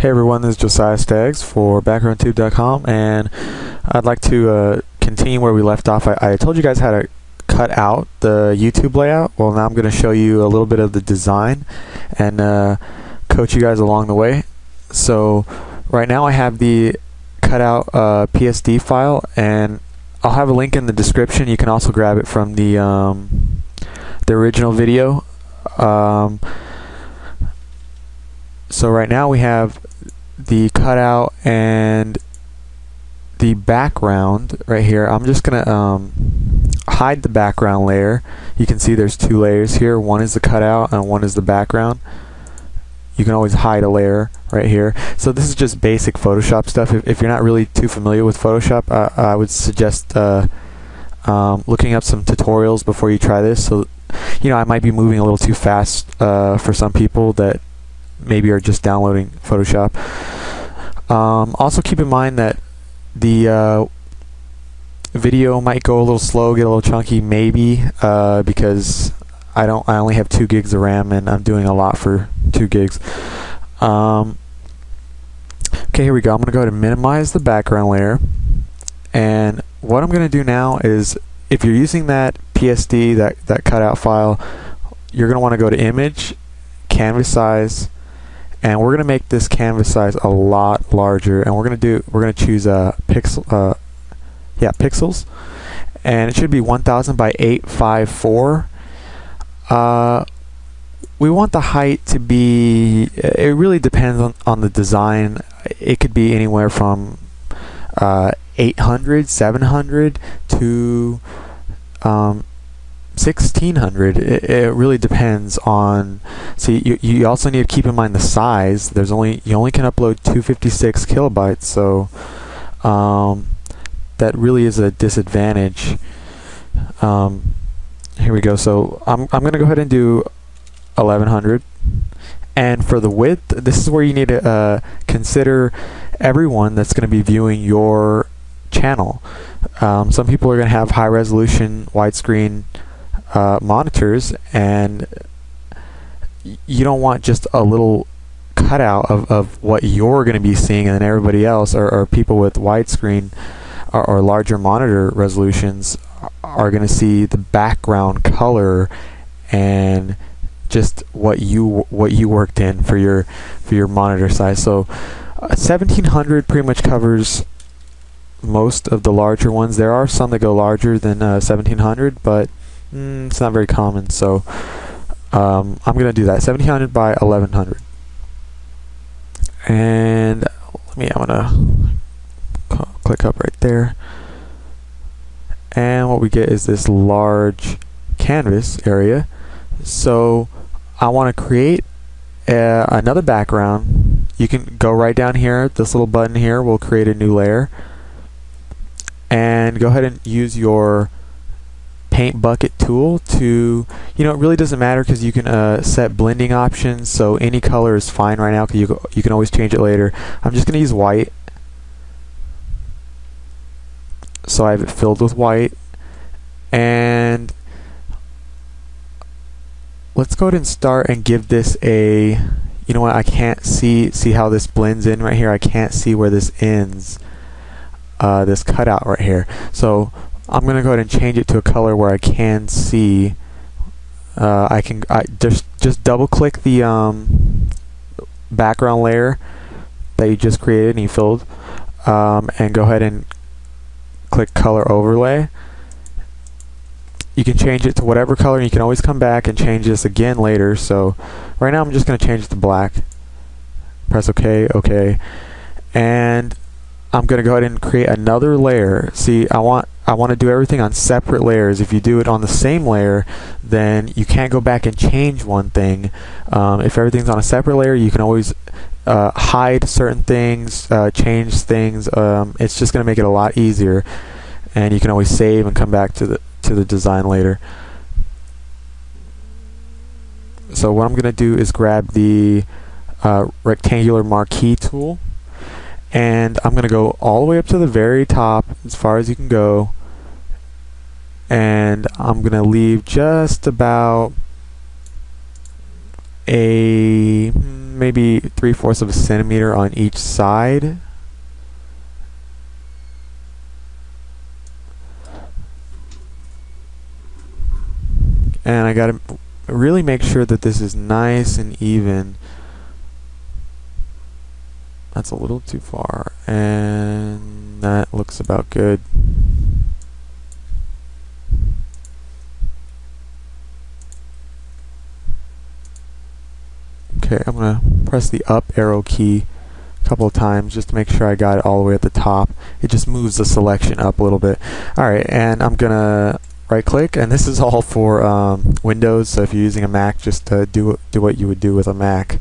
Hey everyone, this is Josiah Staggs for BackgroundTube.com, and I'd like to continue where we left off. I told you guys how to cut out the YouTube layout. Well, now I'm going to show you a little bit of the design and coach you guys along the way. So right now I have the cutout PSD file, and I'll have a link in the description. You can also grab it from the original video. So right now we have the cutout and the background right here. I'm just gonna hide the background layer. You can see there's two layers here. One is the cutout and one is the background. You can always hide a layer right here. So this is just basic Photoshop stuff. If you're not really too familiar with Photoshop, I would suggest looking up some tutorials before you try this. So I might be moving a little too fast for some people that maybe are just downloading Photoshop. Also keep in mind that the video might go a little slow, get a little chunky, maybe because I only have 2 gigs of RAM and I'm doing a lot for 2 gigs. Okay, here we go. I'm going to go ahead and minimize the background layer, and what I'm going to do now is, if you're using that PSD, that cutout file, you're going to want to go to Image, Canvas Size, and we're going to make this canvas size a lot larger, and we're going to choose pixels, and it should be 1000 by 854. We want the height to be, it really depends on the design. It could be anywhere from 800, 700 to 1600. It really depends on. See, you also need to keep in mind the size. You only can upload 256 kilobytes, so that really is a disadvantage. Here we go. So I'm going to go ahead and do 1100. And for the width, this is where you need to consider everyone that's going to be viewing your channel. Some people are going to have high resolution widescreen monitors, and you don't want just a little cutout of what you're going to be seeing, and then everybody else, or people with widescreen or larger monitor resolutions, are going to see the background color and just what you worked in for your monitor size. So 1700 pretty much covers most of the larger ones. There are some that go larger than 1700, but it's not very common, so I'm going to do that, 1700 by 1100. And I'm going to click up right there. And what we get is this large canvas area. So I want to create another background. You can go right down here. This little button here will create a new layer. And go ahead and use your paint bucket tool to, it really doesn't matter because you can set blending options, so any color is fine right now, because you can always change it later. I'm just going to use white, so I have it filled with white. And let's go ahead and start and give this a, you know what, I can't see how this blends in right here. I can't see where this ends, this cutout right here. So I'm going to go ahead and change it to a color where I can see. I just double click the background layer that you just created and you filled, and go ahead and click color overlay. You can change it to whatever color, and you can always come back and change this again later. So right now I'm just going to change it to black. Press OK, OK, and I'm going to go ahead and create another layer. See, I want to do everything on separate layers. If you do it on the same layer, then you can't go back and change one thing. If everything's on a separate layer, you can always hide certain things, change things. It's just going to make it a lot easier, and you can always save and come back to the design later. So what I'm going to do is grab the rectangular marquee tool, and I'm going to go all the way up to the very top, as far as you can go, and I'm going to leave just about maybe maybe 3/4 of a centimeter on each side. And I gotta really make sure that this is nice and even. That's a little too far, and that looks about good. Okay, I'm gonna press the up arrow key a couple of times just to make sure I got it all the way at the top. It just moves the selection up a little bit. Alright, and I'm gonna right click, and this is all for Windows, so if you're using a Mac, just do what you would do with a Mac,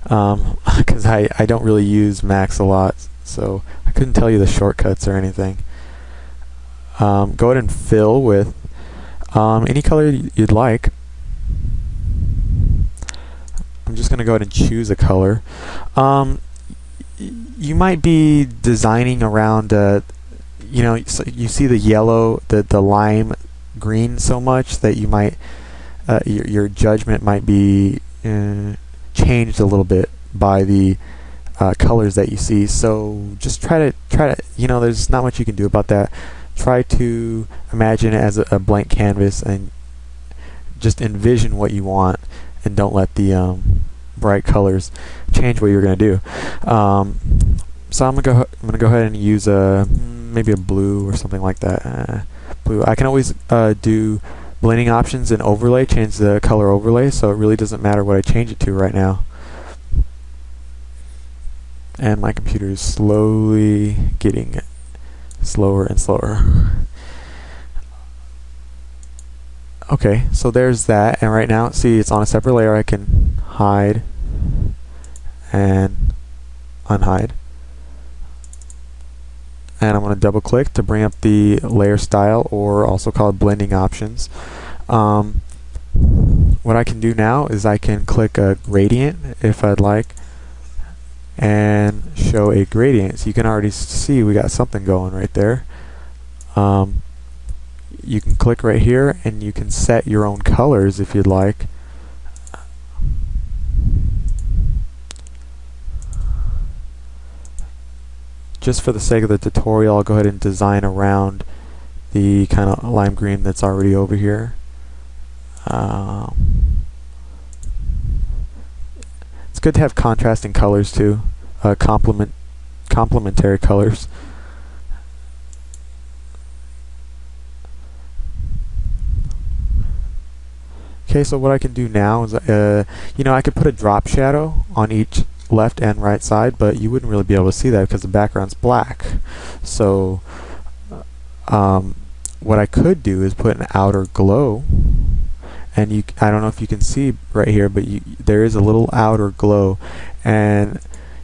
because I don't really use Macs a lot, so I couldn't tell you the shortcuts or anything. Go ahead and fill with any color you'd like. I'm just going to go ahead and choose a color. You might be designing around, you know, so you see the yellow, the lime green so much that you might, your judgment might be changed a little bit by the colors that you see. So just try to, you know, there's not much you can do about that. Try to imagine it as a blank canvas and just envision what you want, and don't let the bright colors change what you're going to do. So I'm gonna go ahead and use maybe a blue or something like that. Blue. I can always do blending options and overlay, change the color overlay, so it really doesn't matter what I change it to right now. And my computer is slowly getting slower and slower. Okay, so there's that, and right now, see, it's on a separate layer. I can hide and unhide. And I'm going to double click to bring up the layer style, or also called blending options. What I can do now is I can click a gradient if I'd like, and show a gradient. So you can already see we got something going right there. You can click right here and you can set your own colors if you'd like. Just for the sake of the tutorial, I'll go ahead and design around the kind of lime green that's already over here. It's good to have contrasting colors too, complementary colors. Okay, so what I can do now is, you know, I could put a drop shadow on each left and right side, but you wouldn't really be able to see that because the background's black. So what I could do is put an outer glow, and I don't know if you can see right here, but there is a little outer glow, and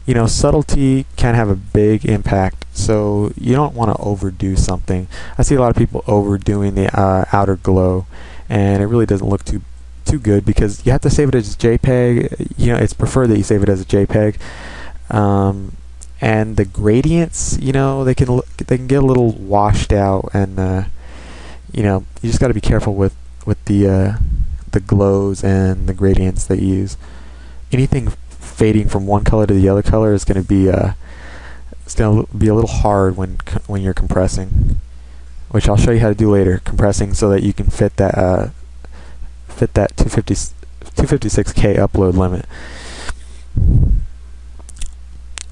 you know, subtlety can have a big impact, so you don't want to overdo something. I see a lot of people overdoing the outer glow, and it really doesn't look too good, because you have to save it as a JPEG. You know, it's preferred that you save it as a JPEG. And the gradients, you know, they can get a little washed out, and you know, you just got to be careful with the glows and the gradients that you use. Anything fading from one color to the other color is going to be it's going to be a little hard when you're compressing, which I'll show you how to do later. Compressing so that you can fit that 256K upload limit.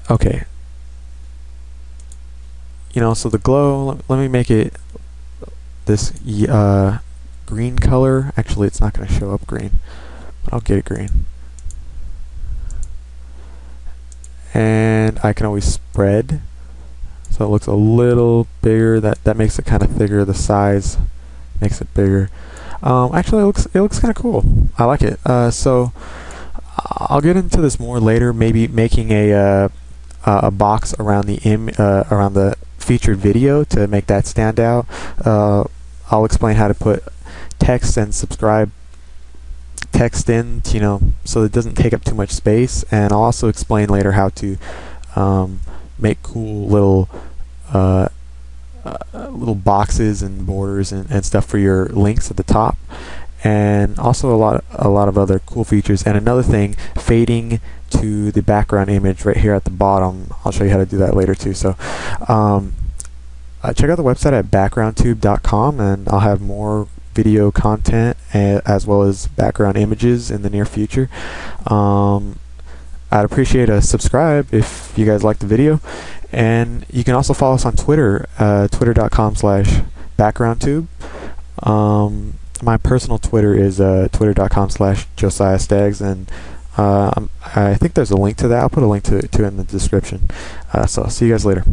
Okay. You know, so the glow, let me make it this green color. Actually, it's not going to show up green. I'll get it green. And I can always spread, so it looks a little bigger. That makes it kind of thicker. The size makes it bigger. Actually, it looks kind of cool. I like it. So I'll get into this more later. Maybe making a box around the featured video to make that stand out. I'll explain how to put text and subscribe text in, you know, so it doesn't take up too much space. And I'll also explain later how to make cool little boxes and borders and stuff for your links at the top. and also a lot of other cool features. And another thing, fading to the background image right here at the bottom. I'll show you how to do that later too. So check out the website at backgroundtube.com, and I'll have more video content as well as background images in the near future. I'd appreciate a subscribe if you guys like the video, and you can also follow us on Twitter, twitter.com/backgroundtube. My personal Twitter is twitter.com/Josiah Staggs, and I think there's a link to that. I'll put a link to it in the description. So I'll see you guys later.